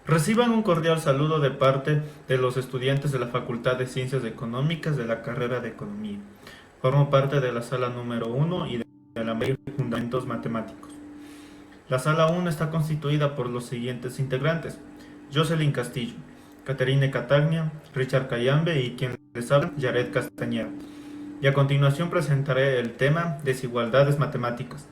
Reciban un cordial saludo de parte de los estudiantes de la Facultad de Ciencias Económicas de la carrera de Economía. Formo parte de la sala número 1 y de la materia de Fundamentos Matemáticos. La sala 1 está constituida por los siguientes integrantes: Jocelyn Castillo, Caterine Catagnia, Richard Cayambe y quien les habla, Yaret Castañeda. Y a continuación presentaré el tema desigualdades matemáticas.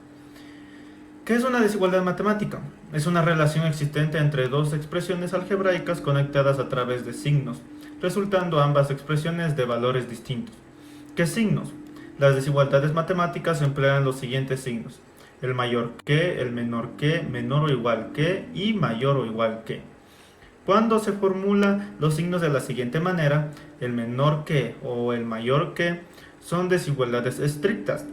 ¿Qué es una desigualdad matemática? Es una relación existente entre dos expresiones algebraicas conectadas a través de signos, resultando ambas expresiones de valores distintos. ¿Qué signos? Las desigualdades matemáticas emplean los siguientes signos: el mayor que, el menor que, menor o igual que y mayor o igual que. Cuando se formula los signos de la siguiente manera, el menor que o el mayor que son desigualdades estrictas,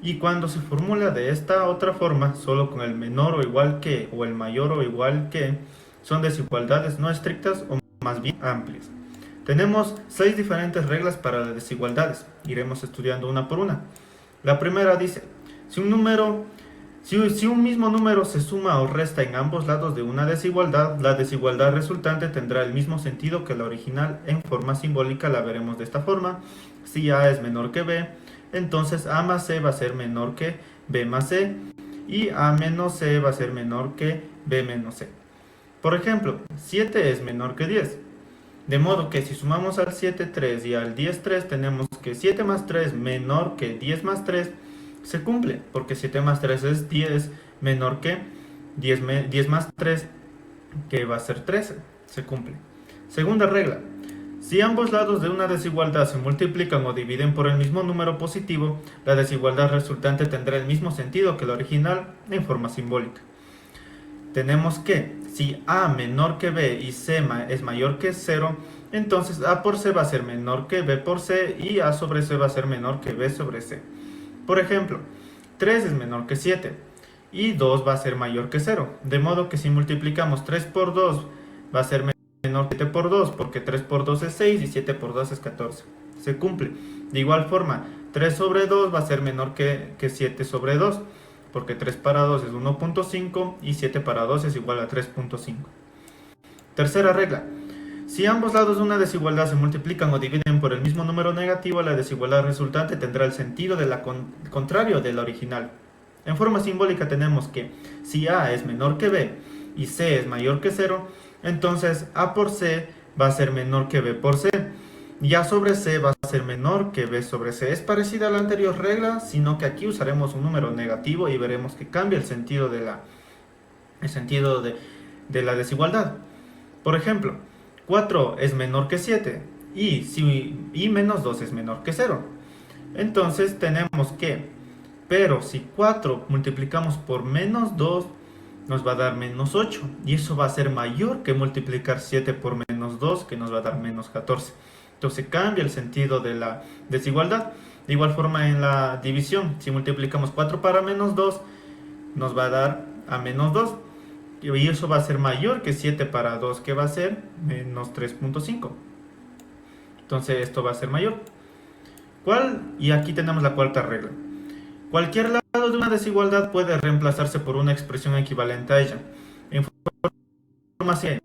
y cuando se formula de esta otra forma, solo con el menor o igual que o el mayor o igual que, son desigualdades no estrictas o más bien amplias. Tenemos 6 diferentes reglas para las desigualdades. Iremos estudiando una por una. La primera dice: si un mismo número se suma o resta en ambos lados de una desigualdad, la desigualdad resultante tendrá el mismo sentido que la original. En forma simbólica la veremos de esta forma: si A es menor que B, entonces A más C va a ser menor que B más C, y A menos C va a ser menor que B menos C. Por ejemplo, 7 es menor que 10. De modo que si sumamos al 7 3 y al 10 3, tenemos que 7 más 3 menor que 10 más 3 se cumple, porque 7 más 3 es 10 menor que 10 más 3, que va a ser 13, se cumple. Segunda regla: si ambos lados de una desigualdad se multiplican o dividen por el mismo número positivo, la desigualdad resultante tendrá el mismo sentido que la original en forma simbólica. Tenemos que si A menor que B y C es mayor que 0, entonces A por C va a ser menor que B por C y A sobre C va a ser menor que B sobre C. Por ejemplo, 3 es menor que 7 y 2 va a ser mayor que 0, de modo que si multiplicamos 3 por 2 va a ser menor que 7 por 2, porque 3 por 2 es 6 y 7 por 2 es 14. Se cumple. De igual forma, 3 sobre 2 va a ser menor que 7 sobre 2, porque 3 para 2 es 1.5 y 7 para 2 es igual a 3.5. Tercera regla: si ambos lados de una desigualdad se multiplican o dividen por el mismo número negativo, la desigualdad resultante tendrá el sentido contrario de la original. En forma simbólica tenemos que si A es menor que B y C es mayor que 0, entonces A por C va a ser menor que B por C, y A sobre C va a ser menor que B sobre C. Es parecida a la anterior regla, sino que aquí usaremos un número negativo y veremos que cambia el sentido de la desigualdad. Por ejemplo, 4 es menor que 7 y menos 2 es menor que 0. Entonces tenemos que, pero si 4 multiplicamos por menos 2, nos va a dar menos 8. Y eso va a ser mayor que multiplicar 7 por menos 2, que nos va a dar menos 14. Entonces cambia el sentido de la desigualdad. De igual forma en la división, si multiplicamos 4 para menos 2, nos va a dar a menos 2. Y eso va a ser mayor que 7 para 2, que va a ser menos 3.5. Entonces esto va a ser mayor. Y aquí tenemos la cuarta regla: cualquier lado de una desigualdad puede reemplazarse por una expresión equivalente a ella. En forma C,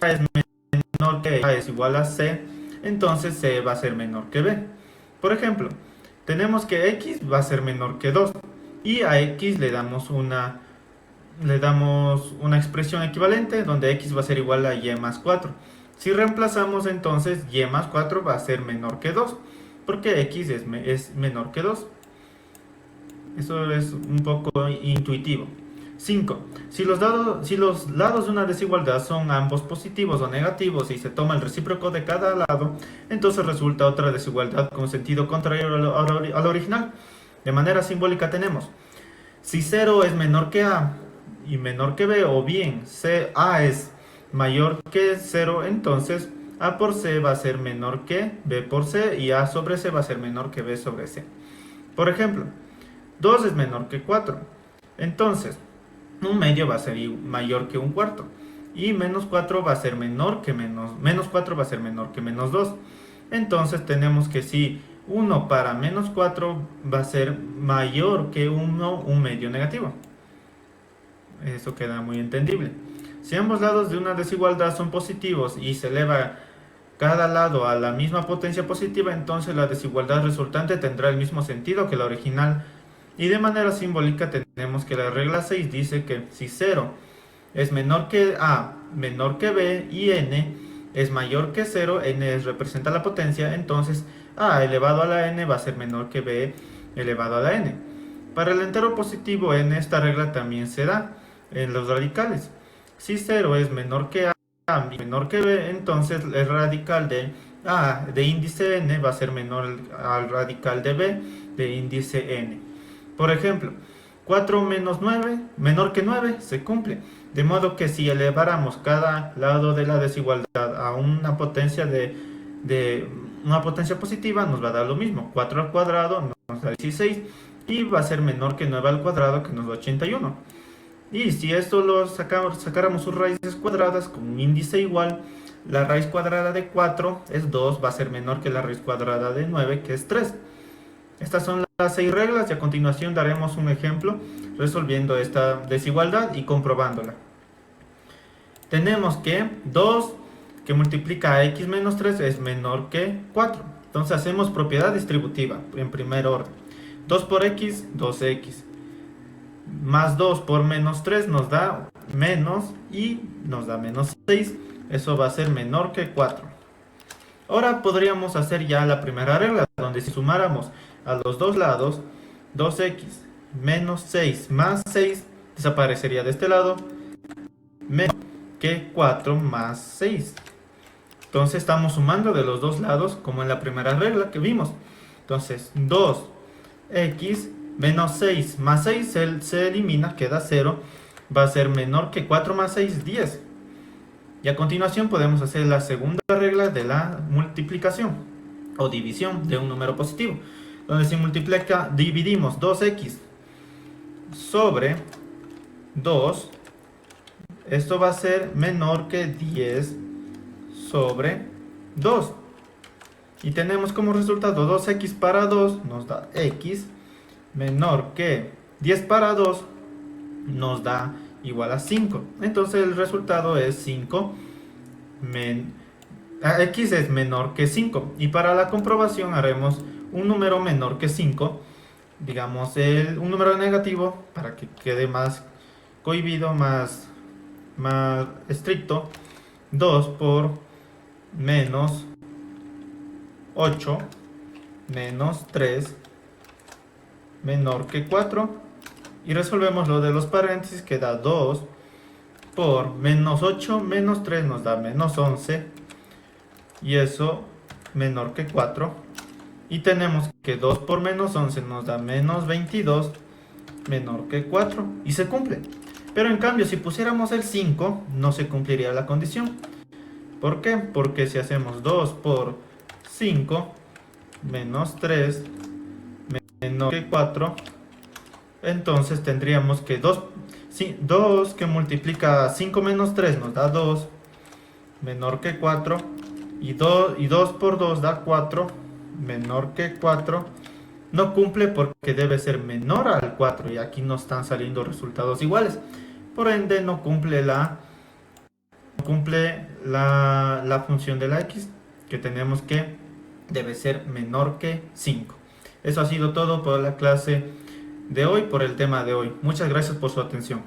A es menor que A es igual a C, entonces C va a ser menor que B. Por ejemplo, tenemos que X va a ser menor que 2 y a X le damos una expresión equivalente donde X va a ser igual a Y más 4. Si reemplazamos, entonces Y más 4 va a ser menor que 2, porque X es menor que 2. Eso es un poco intuitivo. 5. Si los lados de una desigualdad son ambos positivos o negativos y se toma el recíproco de cada lado, entonces resulta otra desigualdad con sentido contrario a la original. De manera simbólica tenemos: si 0 es menor que A y menor que B, o bien A es mayor que 0, entonces A por C va a ser menor que B por C y A sobre C va a ser menor que B sobre C. Por ejemplo, 2 es menor que 4, entonces un medio va a ser mayor que un cuarto y menos 4 va a ser menor que menos 4 va a ser menor que menos 2. Entonces tenemos que si 1 para menos 4 va a ser mayor que 1, un medio negativo. Eso queda muy entendible. Si ambos lados de una desigualdad son positivos y se eleva cada lado a la misma potencia positiva, entonces la desigualdad resultante tendrá el mismo sentido que la original. Y de manera simbólica tenemos que la regla 6 dice que si 0 es menor que A, menor que B y n es mayor que 0, n representa la potencia, entonces A elevado a la n va a ser menor que B elevado a la n. Para el entero positivo n, esta regla también se da en los radicales. Si 0 es menor que A y menor que B, entonces el radical de A de índice n va a ser menor al radical de B de índice n. Por ejemplo, 4 menos 9, menor que 9, se cumple. De modo que si eleváramos cada lado de la desigualdad a una potencia una potencia positiva, nos va a dar lo mismo. 4 al cuadrado nos da 16 y va a ser menor que 9 al cuadrado, que nos da 81. Y si esto lo sacáramos sus raíces cuadradas con un índice igual, la raíz cuadrada de 4 es 2, va a ser menor que la raíz cuadrada de 9, que es 3. Estas son las 6 reglas y a continuación daremos un ejemplo resolviendo esta desigualdad y comprobándola. Tenemos que 2 que multiplica a x menos 3 es menor que 4. Entonces hacemos propiedad distributiva en primer orden. 2 por x, 2x. Más 2 por menos 3 nos da menos y nos da menos 6. Eso va a ser menor que 4. Ahora podríamos hacer ya la primera regla, donde si sumáramos a los dos lados, 2x menos 6 más 6 desaparecería de este lado, menos que 4 más 6. Entonces estamos sumando de los dos lados como en la primera regla que vimos. Entonces 2x menos 6 más 6 se elimina, queda 0. Va a ser menor que 4 más 6, 10. Y a continuación podemos hacer la segunda regla de la multiplicación o división de un número positivo, donde si dividimos 2x sobre 2, esto va a ser menor que 10 sobre 2. Y tenemos como resultado 2x para 2 nos da x, menor que 10 para 2 nos da igual a 5. Entonces el resultado es 5. X es menor que 5. Y para la comprobación haremos un número menor que 5. Digamos un número negativo para que quede más cohibido, más estricto. 2 por menos 8 menos 3 menor que 4. Y resolvemos lo de los paréntesis, que da 2 por menos 8 menos 3 nos da menos 11. Y eso menor que 4. Y tenemos que 2 por menos 11 nos da menos 22 menor que 4. Y se cumple. Pero en cambio, si pusiéramos el 5, no se cumpliría la condición. ¿Por qué? Porque si hacemos 2 por 5 menos 3 menor que 4, entonces tendríamos que 2 que multiplica 5 menos 3 nos da 2 menor que 4. Y 2 por 2 da 4 menor que 4. No cumple porque debe ser menor al 4 y aquí no están saliendo resultados iguales. Por ende no cumple la función de la x, que tenemos que debe ser menor que 5. Eso ha sido todo por la clase de hoy, por el tema de hoy. Muchas gracias por su atención.